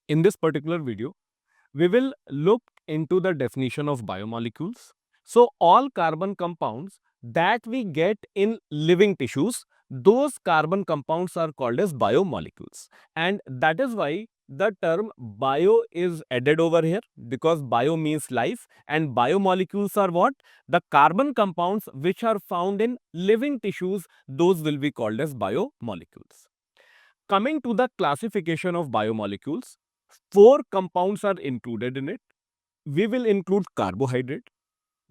In this particular video, we will look into the definition of biomolecules. So, all carbon compounds that we get in living tissues, those carbon compounds are called as biomolecules. And that is why the term bio is added over here, because bio means life and biomolecules are what? The carbon compounds which are found in living tissues, those will be called as biomolecules. Coming to the classification of biomolecules, four compounds are included in it. We will include carbohydrate,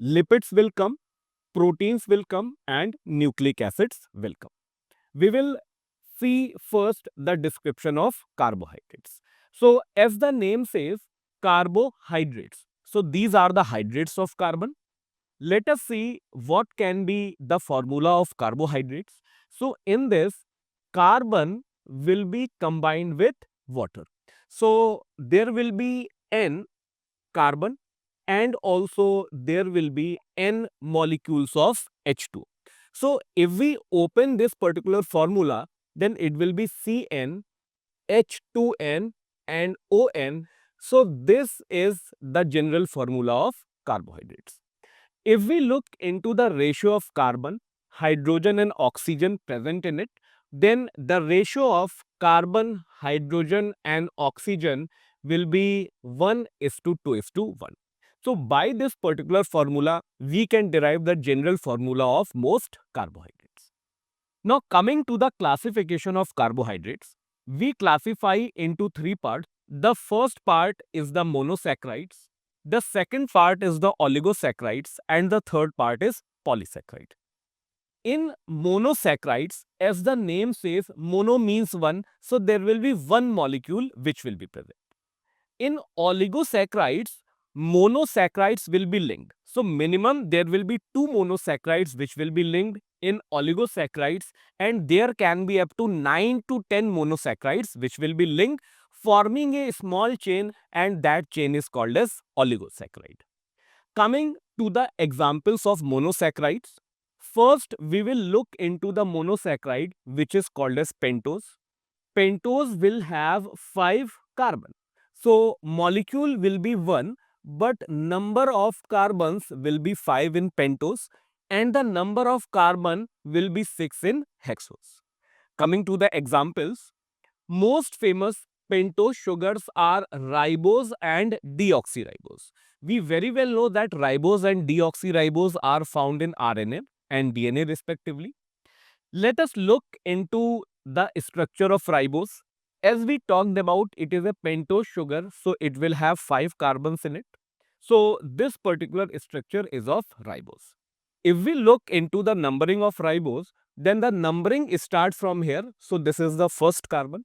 lipids will come, proteins will come, and nucleic acids will come. We will see first the description of carbohydrates. So, as the name says, carbohydrates. So, these are the hydrates of carbon. Let us see what can be the formula of carbohydrates. So, in this, carbon will be combined with water. So, there will be N carbon and also there will be N molecules of H2. So, if we open this particular formula, then it will be Cn, H2n and On. So, this is the general formula of carbohydrates. If we look into the ratio of carbon, hydrogen and oxygen present in it, then the ratio of carbon, hydrogen and oxygen will be 1 is to 2 is to 1. So, by this particular formula, we can derive the general formula of most carbohydrates. Now, coming to the classification of carbohydrates, we classify into three parts. The first part is the monosaccharides, the second part is the oligosaccharides, and the third part is polysaccharide. In monosaccharides, as the name says, mono means one, so there will be one molecule which will be present. In oligosaccharides, monosaccharides will be linked. So, minimum there will be two monosaccharides which will be linked in oligosaccharides, and there can be up to 9 to 10 monosaccharides which will be linked, forming a small chain, and that chain is called as oligosaccharide. Coming to the examples of monosaccharides, first we will look into the monosaccharide which is called as pentose. Pentose will have 5 carbon. So, molecule will be 1, but number of carbons will be 5 in pentose and the number of carbon will be 6 in hexose. Coming to the examples, most famous pentose sugars are ribose and deoxyribose. We very well know that ribose and deoxyribose are found in RNA and DNA respectively. Let us look into the structure of ribose. As we talked about, it is a pentose sugar, so it will have 5 carbons in it. So, this particular structure is of ribose. If we look into the numbering of ribose, then the numbering starts from here. So, this is the first carbon,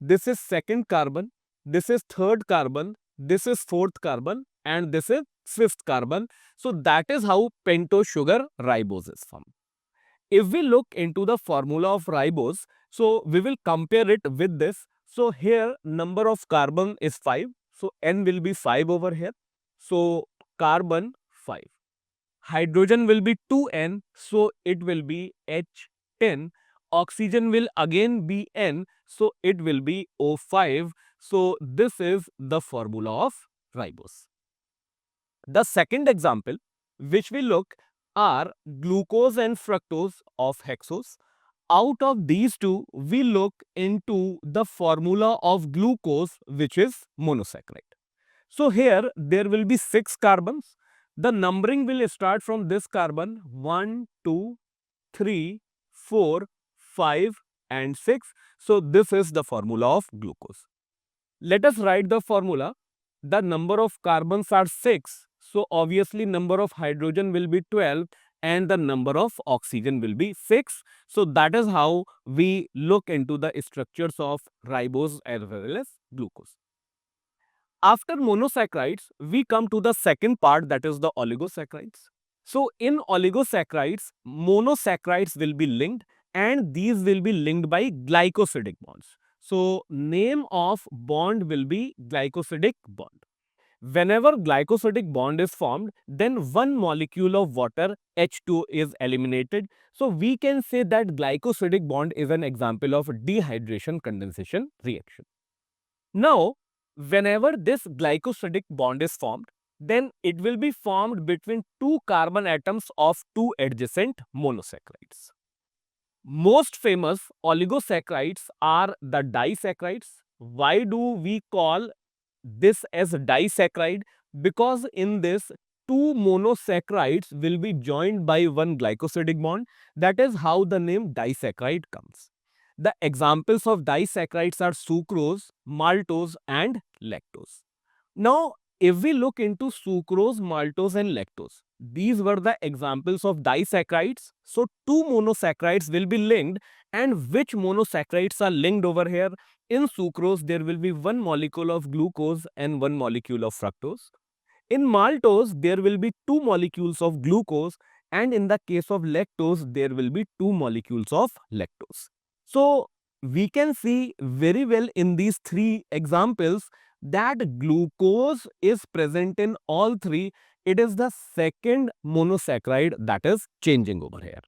this is second carbon, this is third carbon, this is fourth carbon, and this is fifth carbon. So, that is how pentose sugar ribose is formed. If we look into the formula of ribose, so we will compare it with this. So, here number of carbon is 5. So, N will be 5 over here. So, carbon 5. Hydrogen will be 2N. So, it will be H10. Oxygen will again be N. So, it will be O5. So, this is the formula of ribose. The second example which we look are glucose and fructose of hexose. Out of these two, we look into the formula of glucose which is monosaccharide. So, here there will be 6 carbons. The numbering will start from this carbon 1, 2, 3, 4, 5 and 6. So, this is the formula of glucose. Let us write the formula. The number of carbons are 6. So, obviously number of hydrogen will be 12 and the number of oxygen will be 6. So, that is how we look into the structures of ribose as well as glucose. After monosaccharides, we come to the second part, that is the oligosaccharides. So, in oligosaccharides, monosaccharides will be linked and these will be linked by glycosidic bonds. So, name of bond will be glycosidic bond. Whenever glycosidic bond is formed, then one molecule of water H2 is eliminated. So, we can say that glycosidic bond is an example of dehydration condensation reaction. Now, Whenever this glycosidic bond is formed, then it will be formed between two carbon atoms of two adjacent monosaccharides. Most famous oligosaccharides are the disaccharides. Why do we call this as disaccharide? Because in this, two monosaccharides will be joined by one glycosidic bond. That is how the name disaccharide comes. The examples of disaccharides are sucrose, maltose, and lactose. Now, if we look into sucrose, maltose, and lactose, these were the examples of disaccharides. So, two monosaccharides will be linked, and which monosaccharides are linked over here? In sucrose, there will be one molecule of glucose and one molecule of fructose. In maltose, there will be two molecules of glucose, and in the case of lactose, there will be two molecules of lactose. So, we can see very well in these three examples that glucose is present in all three. It is the second monosaccharide that is changing over here.